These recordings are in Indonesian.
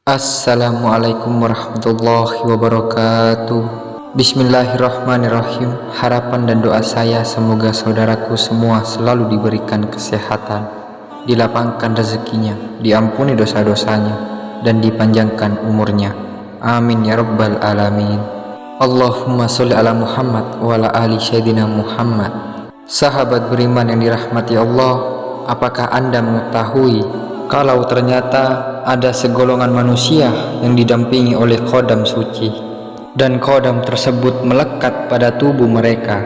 Assalamualaikum warahmatullahi wabarakatuh. Bismillahirrahmanirrahim. Harapan dan doa saya semoga saudaraku semua selalu diberikan kesehatan, dilapangkan rezekinya, diampuni dosa-dosanya, dan dipanjangkan umurnya. Amin ya rabbal alamin. Allahumma sholli ala Muhammad wa ala ali sayyidina Muhammad. Sahabat beriman yang dirahmati Allah, apakah Anda mengetahui kalau ternyata ada segolongan manusia yang didampingi oleh khodam suci, dan khodam tersebut melekat pada tubuh mereka?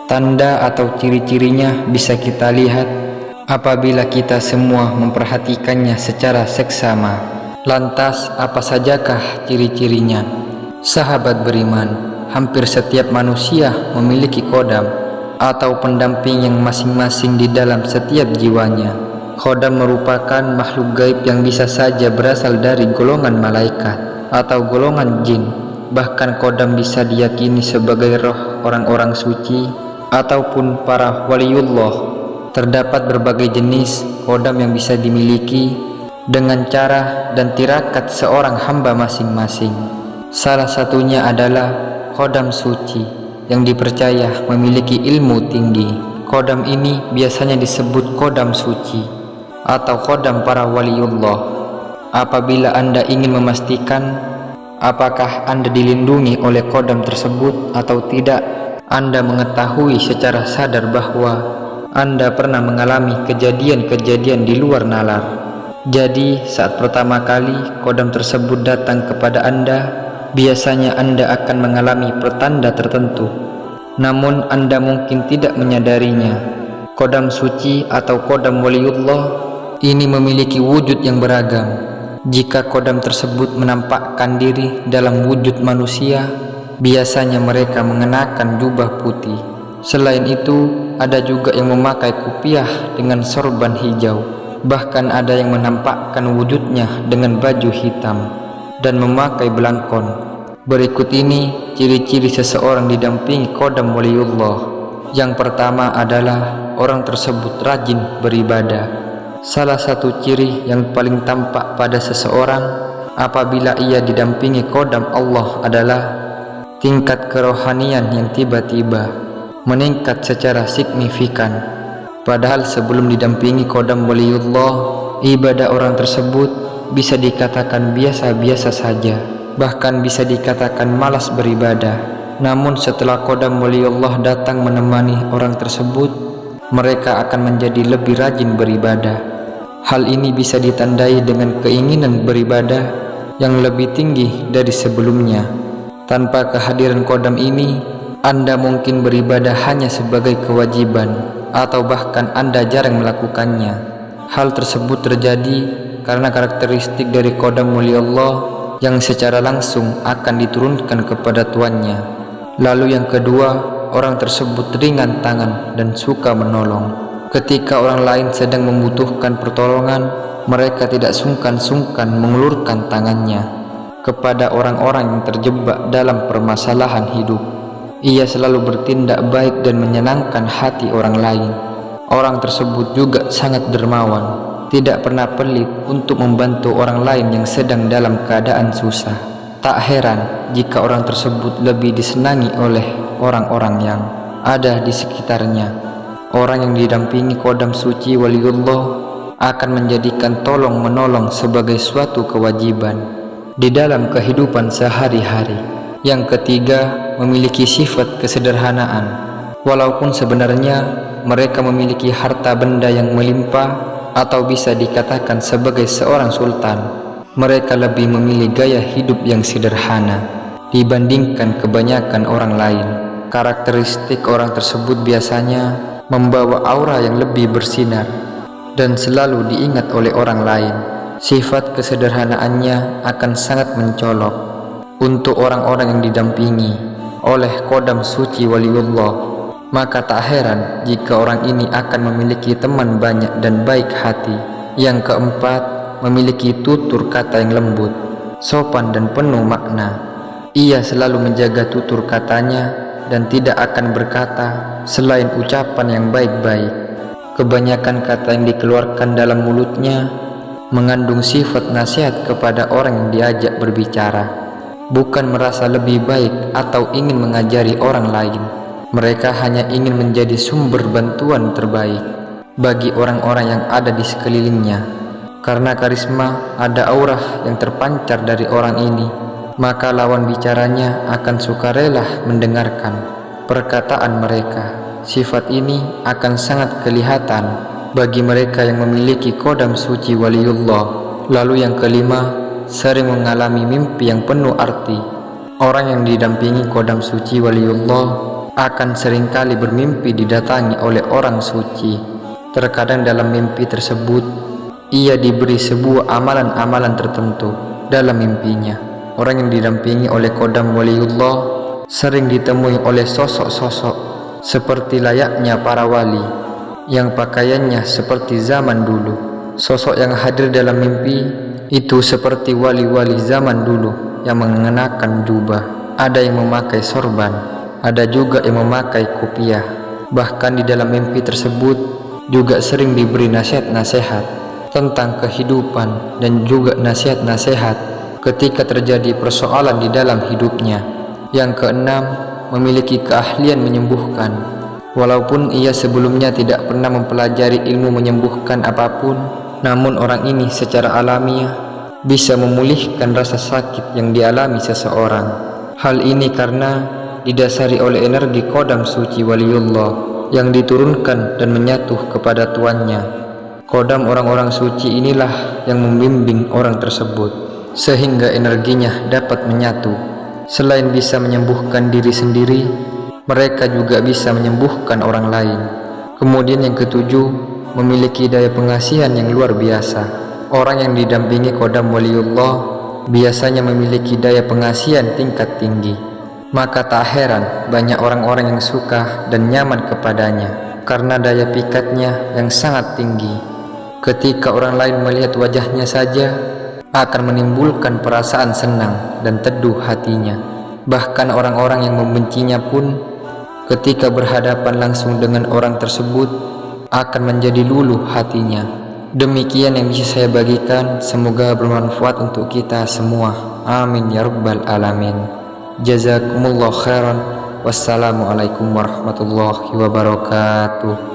Tanda atau ciri-cirinya bisa kita lihat apabila kita semua memperhatikannya secara seksama. Lantas apa sajakah ciri-cirinya? Sahabat beriman, hampir setiap manusia memiliki khodam atau pendamping yang masing-masing di dalam setiap jiwanya. Khodam merupakan makhluk gaib yang bisa saja berasal dari golongan malaikat atau golongan jin. Bahkan khodam bisa diyakini sebagai roh orang-orang suci ataupun para waliullah. Terdapat berbagai jenis khodam yang bisa dimiliki dengan cara dan tirakat seorang hamba masing-masing. Salah satunya adalah khodam suci yang dipercaya memiliki ilmu tinggi. Khodam ini biasanya disebut khodam suci atau khodam para waliullah. Apabila Anda ingin memastikan apakah Anda dilindungi oleh khodam tersebut atau tidak, Anda mengetahui secara sadar bahwa Anda pernah mengalami kejadian-kejadian di luar nalar. Jadi saat pertama kali khodam tersebut datang kepada Anda, biasanya Anda akan mengalami pertanda tertentu, namun Anda mungkin tidak menyadarinya. Khodam suci atau khodam waliullah ini memiliki wujud yang beragam. Jika khodam tersebut menampakkan diri dalam wujud manusia, biasanya mereka mengenakan jubah putih. Selain itu, ada juga yang memakai kupiah dengan sorban hijau. Bahkan ada yang menampakkan wujudnya dengan baju hitam dan memakai belangkon. Berikut ini ciri-ciri seseorang didampingi khodam waliullah. Yang pertama adalah orang tersebut rajin beribadah. Salah satu ciri yang paling tampak pada seseorang apabila ia didampingi khodam Allah adalah tingkat kerohanian yang tiba-tiba meningkat secara signifikan. Padahal sebelum didampingi khodam waliullah, ibadah orang tersebut bisa dikatakan biasa-biasa saja, bahkan bisa dikatakan malas beribadah. Namun setelah khodam waliullah datang menemani orang tersebut, mereka akan menjadi lebih rajin beribadah. Hal ini bisa ditandai dengan keinginan beribadah yang lebih tinggi dari sebelumnya. Tanpa kehadiran khodam ini, Anda mungkin beribadah hanya sebagai kewajiban atau bahkan Anda jarang melakukannya. Hal tersebut terjadi karena karakteristik dari khodam waliullah yang secara langsung akan diturunkan kepada tuannya. Lalu yang kedua, orang tersebut ringan tangan dan suka menolong. Ketika orang lain sedang membutuhkan pertolongan, mereka tidak sungkan-sungkan mengulurkan tangannya kepada orang-orang yang terjebak dalam permasalahan hidup. Ia selalu bertindak baik dan menyenangkan hati orang lain. Orang tersebut juga sangat dermawan, tidak pernah pelit untuk membantu orang lain yang sedang dalam keadaan susah. Tak heran jika orang tersebut lebih disenangi oleh orang-orang yang ada di sekitarnya. Orang yang didampingi khodam suci waliullah akan menjadikan tolong-menolong sebagai suatu kewajiban di dalam kehidupan sehari-hari. Yang ketiga, memiliki sifat kesederhanaan. Walaupun sebenarnya mereka memiliki harta benda yang melimpah atau bisa dikatakan sebagai seorang sultan, mereka lebih memilih gaya hidup yang sederhana dibandingkan kebanyakan orang lain. Karakteristik orang tersebut biasanya membawa aura yang lebih bersinar dan selalu diingat oleh orang lain. Sifat kesederhanaannya akan sangat mencolok untuk orang-orang yang didampingi oleh khodam suci waliullah. Maka tak heran jika orang ini akan memiliki teman banyak dan baik hati. Yang keempat, memiliki tutur kata yang lembut, sopan dan penuh makna. Ia selalu menjaga tutur katanya dan tidak akan berkata selain ucapan yang baik-baik. Kebanyakan kata yang dikeluarkan dalam mulutnya mengandung sifat nasihat kepada orang yang diajak berbicara, bukan merasa lebih baik atau ingin mengajari orang lain. Mereka hanya ingin menjadi sumber bantuan terbaik bagi orang-orang yang ada di sekelilingnya. Karena karisma ada aura yang terpancar dari orang ini, maka lawan bicaranya akan sukarela mendengarkan perkataan mereka. Sifat ini akan sangat kelihatan bagi mereka yang memiliki kodam suci waliullah. Lalu yang kelima, sering mengalami mimpi yang penuh arti. Orang yang didampingi kodam suci waliullah akan seringkali bermimpi didatangi oleh orang suci. Terkadang dalam mimpi tersebut ia diberi sebuah amalan-amalan tertentu dalam mimpinya. Orang yang didampingi oleh kodam waliullah sering ditemui oleh sosok-sosok seperti layaknya para wali yang pakaiannya seperti zaman dulu. Sosok yang hadir dalam mimpi itu seperti wali-wali zaman dulu yang mengenakan jubah. Ada yang memakai sorban, ada juga yang memakai kopiah. Bahkan di dalam mimpi tersebut juga sering diberi nasihat-nasihat tentang kehidupan dan juga nasihat-nasihat ketika terjadi persoalan di dalam hidupnya. Yang keenam, memiliki keahlian menyembuhkan. Walaupun ia sebelumnya tidak pernah mempelajari ilmu menyembuhkan apapun, namun orang ini secara alamiah bisa memulihkan rasa sakit yang dialami seseorang. Hal ini karena didasari oleh energi kodam suci waliullah yang diturunkan dan menyatu kepada tuannya. Kodam orang-orang suci inilah yang membimbing orang tersebut sehingga energinya dapat menyatu. Selain bisa menyembuhkan diri sendiri, mereka juga bisa menyembuhkan orang lain. Kemudian yang ketujuh, memiliki daya pengasihan yang luar biasa. Orang yang didampingi kodam waliullah biasanya memiliki daya pengasihan tingkat tinggi. Maka tak heran banyak orang-orang yang suka dan nyaman kepadanya karena daya pikatnya yang sangat tinggi. Ketika orang lain melihat wajahnya saja akan menimbulkan perasaan senang dan teduh hatinya. Bahkan orang-orang yang membencinya pun ketika berhadapan langsung dengan orang tersebut akan menjadi luluh hatinya. Demikian yang bisa saya bagikan, semoga bermanfaat untuk kita semua. Amin ya rabbal alamin. Jazakumullah khairan. Wassalamualaikum warahmatullahi wabarakatuh.